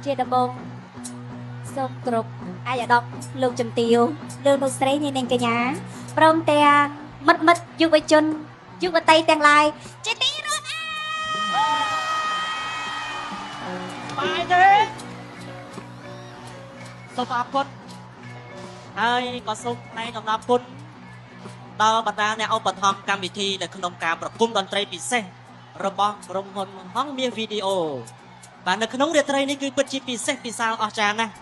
ជាដំបងសូមគ្រប់អាយដកលោកជំទាវលោកលោកស្រីនាងកញ្ញាព្រមទាំងមិត្តយុវជនយុវតីទាំងឡាយជាទីរួមបាយទេសូមអរគុណហើយក៏សូមថ្លែងអំណរគុណដល់បណ្ដាអ្នកឧបត្ថម្ភកម្មវិធីនៅក្នុងការប្រគំតន្ត្រីពិសេសរបស់ក្រុមហ៊ុនហងមាសវីដេអូបាទនៅក្នុងរាត្រីនេះគឺពិតជាពិសេសពិសាលអស្ចារ្យណាស់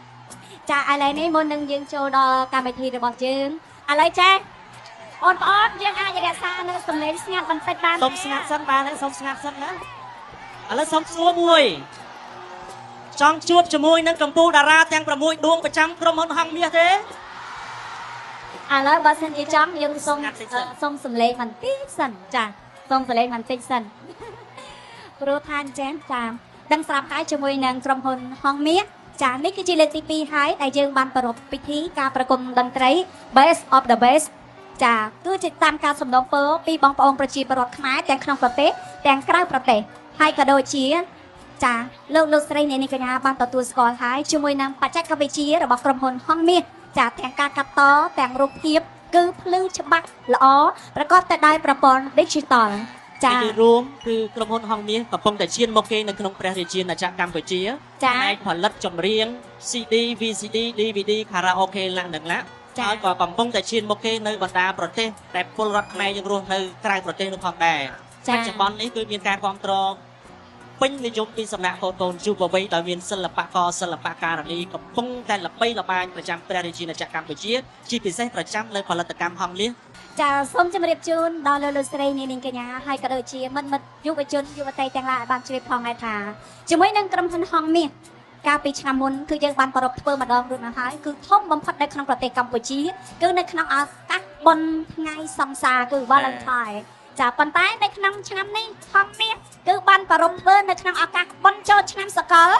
ចាឥឡូវនេះមុននឹងយើងចូលដល់កម្មវិធីរបស់យើងឥឡូវចាបងប្អូនយើងអាចរក្សានៅសំឡេងស្ងាត់បន្តិចបានសូមស្ងាត់សិនបានទេសូមស្ងាត់សិនណាឥឡូវសូមសួរមួយចង់ជួបជាមួយនឹងកម្ពុជាតារាទាំង6ដួងប្រចាំក្រុមហ៊ុនហងមាសទេឥឡូវបើសិនជាចង់យើងសូមសំឡេងបន្តិចសិនចាសូមសំឡេងបន្តិចសិនព្រោះថាអញ្ចឹងចាដឹងស្រាប់ហើយជាមួយនឹងក្រុមហ៊ុនហងមាសចានេះគឺជាលើកទី2ហើយដែលយើងបានប្រារព្ធពិធីការប្រគំតន្ត្រី Best of the Best ចាគឺជាតាមការសំណូមពរពីបងប្អូនប្រជាពលរដ្ឋខ្មែរទាំងក្នុងប្រទេសទាំងក្រៅប្រទេសហើយក៏ដូចជាចាលោកស្រីនាងកញ្ញាបានទទួលស្គាល់ហើយជាមួយនឹងបច្ចេកវិទ្យារបស់ក្រុមហ៊ុនហងមាសចាទាំងការកាត់តទាំងរូបភាពគឺភ្លឺច្បាស់ល្អប្រកបទៅដោយប្រព័ន្ធ Digital ចារួមគឺក្រុមហ៊ុនហងមាសកំពុងតែឈានមកគេនៅក្នុងព្រះរាជាណាចក្រកម្ពុជាផ្នែកផលិតចម្រៀង CD VCD DVD ខារ៉ាអូខេឡើងនឹងឡាហើយក៏កំពុងតែឈានមកគេនៅបណ្ដាប្រទេសតែពលរដ្ឋខ្មែរយើងរស់នៅក្រៅប្រទេសនោះផងដែរបច្ចុប្បន្ននេះគឺមានការគ្រប់គ្រងពេញនិយមពីសំណាក់កូនយុវវ័យដោយមានសិល្បករសិល្បករនីកំពុងតែល្បីល្បាញប្រចាំព្រះរាជាណាចក្រកម្ពុជាជាពិសេសប្រចាំនៅផលិតកម្មហងមាសចាសូមជម្រាបជូនដល់លោកស្រីនាងកញ្ញាហើយក៏ដូចជាមិត្តយុវជនយុវតីទាំងឡាយបានជ្រាបផងដែរថាជាមួយនឹងក្រុមហ៊ុនហងមាសកាលពីឆ្នាំមុនគឺយើងបានប្រារព្ធធ្វើម្ដងរួចមកហើយគឺធំបំផុតនៅក្នុងប្រទេសកម្ពុជាគឺនៅក្នុងឱកាសបុណ្យថ្ងៃសង្សារគឺ Valentine ចាប៉ុន្តែនៅក្នុងឆ្នាំនេះហងមាសគឺបានប្រារព្ធធ្វើនៅក្នុងឱកាសបុណ្យចូលឆ្នាំសកល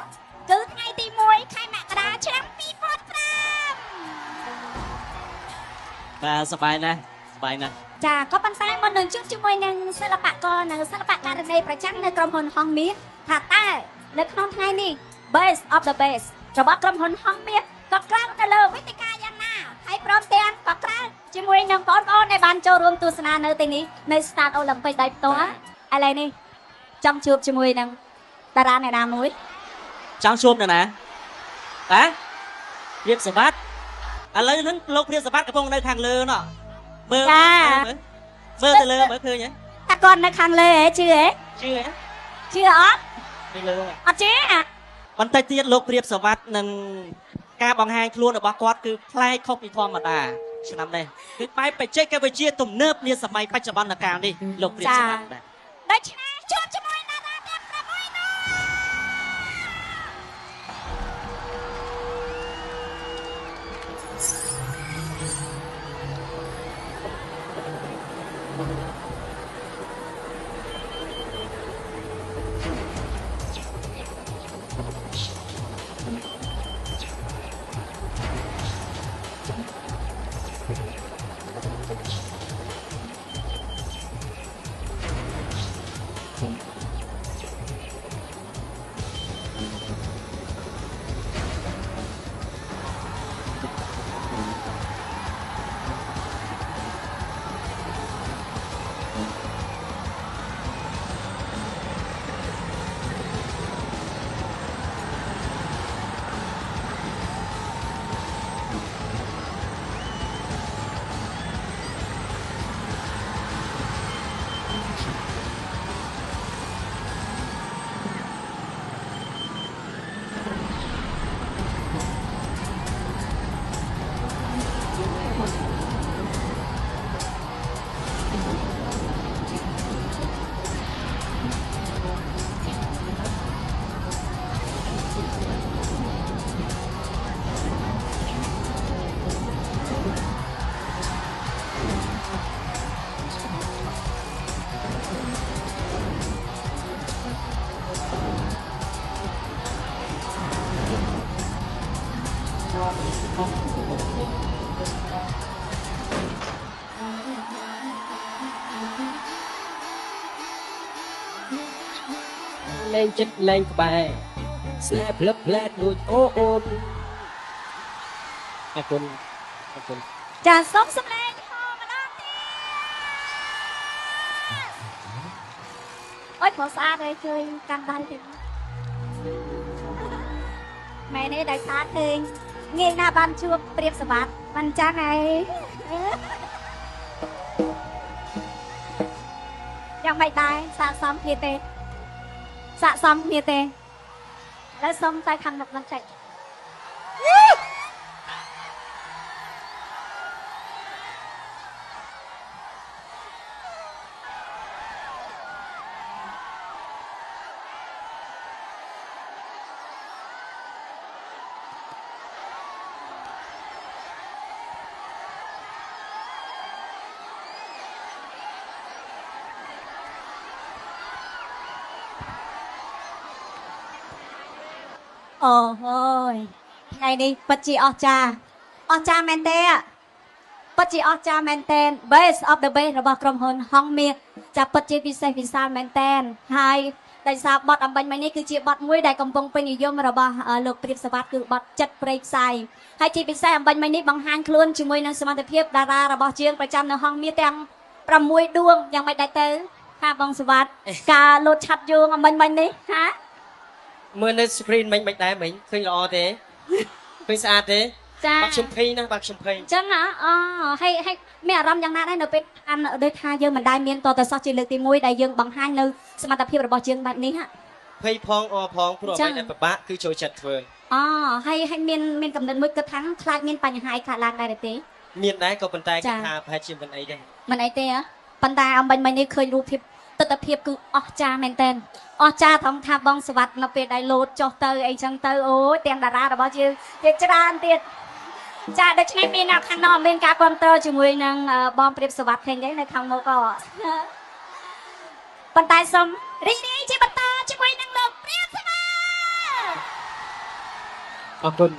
គឺថ្ងៃទី1ខែមករាឆ្នាំ2005បាទសប្បាយណាស់បាយណាស់ចាក៏ប៉ុន្តែមុននឹងជួបជាមួយនឹងសិល្បករនិងសិល្បករនីប្រចាំនៅក្រុមហ៊ុនហងមាសថាតើនៅក្នុងថ្ងៃនេះ Best of the Best របស់ក្រុមហ៊ុនហងមាសក៏ក្រាំទៅលើវេទិកាយ៉ាងណាហើយព្រមទាំងក៏ក្រាំជាមួយនឹងបងប្អូនដែលបានចូលរួមទស្សនានៅទីនេះនៅ Start Olympic ដោយផ្ទាល់ឥឡូវនេះចង់ជួបជាមួយនឹងតារាអ្នកណាមួយចង់ជួបនៅណាតាព្រាបសវត្តឥឡូវហ្នឹងលោកព្រាបសវត្តកំពុងនៅខាងលើណោះមើលទៅលើមើលឃើញហ៎តាគាត់នៅខាងលើហ៎ជឿហ៎ជឿអត់នៅលើអត់ជឿបន្តិចទៀតលោកព្រាបសវត្តនឹងការបង្ហាញខ្លួនរបស់គាត់គឺប្លែកខុសពីធម្មតាឆ្នាំនេះគឺបែបបច្ចេកវិទ្យាទំនើបនាសម័យបច្ចុប្បន្នកាលនេះលោកព្រាបសវត្តដូច្នេះជួបជាមួយតារាទាំង6នោះ lên chết lên bài slap lấp lét đuôi ô ôn àคุณ ចាសូមសម្លេងផងម្ដងទៀតអូយព្រោះស្អាតហើយជួយកាន់ដៃទៀតម៉ែនេះដោយសារឃើញងាយណាស់បានជួបព្រៀបសវត្តបានចាស់ហើយយ៉ាងម៉េចដែរស័ក្តិសមគ្នាទេស័ក្តិសមគ្នាទេឥឡូវសូមតែខាងមុខនឹងចែកអូយថ្ងៃនេះពិតជាអស្ចារ្យមែនទេពិតជាអស្ចារ្យមែនទេ Base of the Base របស់ក្រុមហ៊ុនហងមាសចាពិតជាពិសេសវិសាលមែនទេហើយដោយសារបទអំបញ្ញមិញនេះគឺជាបទមួយដែលកំពុងពេញនិយមរបស់លោកព្រៀបសវត្តគឺបទចិត្តព្រៃផ្សាយហើយជាពិសេសអំបញ្ញមិញនេះបង្ហាញខ្លួនជាមួយនឹងសមត្ថភាពតារារបស់ជាងប្រចាំនៅហងមាសទាំង6ដួងយ៉ាងម៉េចដែរទៅថាបងសវត្តការលោតឆាត់យោងអំបញ្ញមិញនេះហា មើលនៅ screen មិញមិនដែរមិញឃើញល្អទេឃើញស្អាតទេ ចា បាក់ខ្ញុំភ័យណាបាក់ខ្ញុំភ័យ អញ្ចឹងហ៎អូហើយមានអារម្មណ៍យ៉ាងណាដែរនៅពេលអានដូចថាយើងមិនដែលមានតតសោះជាលើកទី1ដែលយើងបង្ហាញនៅសមត្ថភាពរបស់យើងបែបនេះហ่ะ ភ័យផងអផងព្រោះអ្វីដែលពិបាកគឺចូលចិត្តធ្វើ អូហើយមានកំណត់មួយគិតថាខ្លាចមានបញ្ហាអីកើតឡើងដែរទេ មានដែរក៏ប៉ុន្តែគេថាប្រហែលជាមិនអីដែរ មិនអីទេហ៎ប៉ុន្តែអំបញ្ញមិញនេះឃើញរូបភាពទស្សនភាពគឺអស្ចារ្យមែនតើអស្ចារ្យថងថាបងសវត្តនៅពេលដែលលោតចុះទៅអីចឹងទៅអូយទាំងតារារបស់យើងច្រើនទៀតចាដូច្នេះមានអ្នកខាងនោះមានការគ្រប់គ្រងជាមួយនឹងបងព្រៀបសវត្តឃើញទេនៅខាងមុខក៏ប៉ុន្តែសូមរីករាយជាបន្តជាមួយនឹងលោកព្រៀបសវត្ត អរគុណ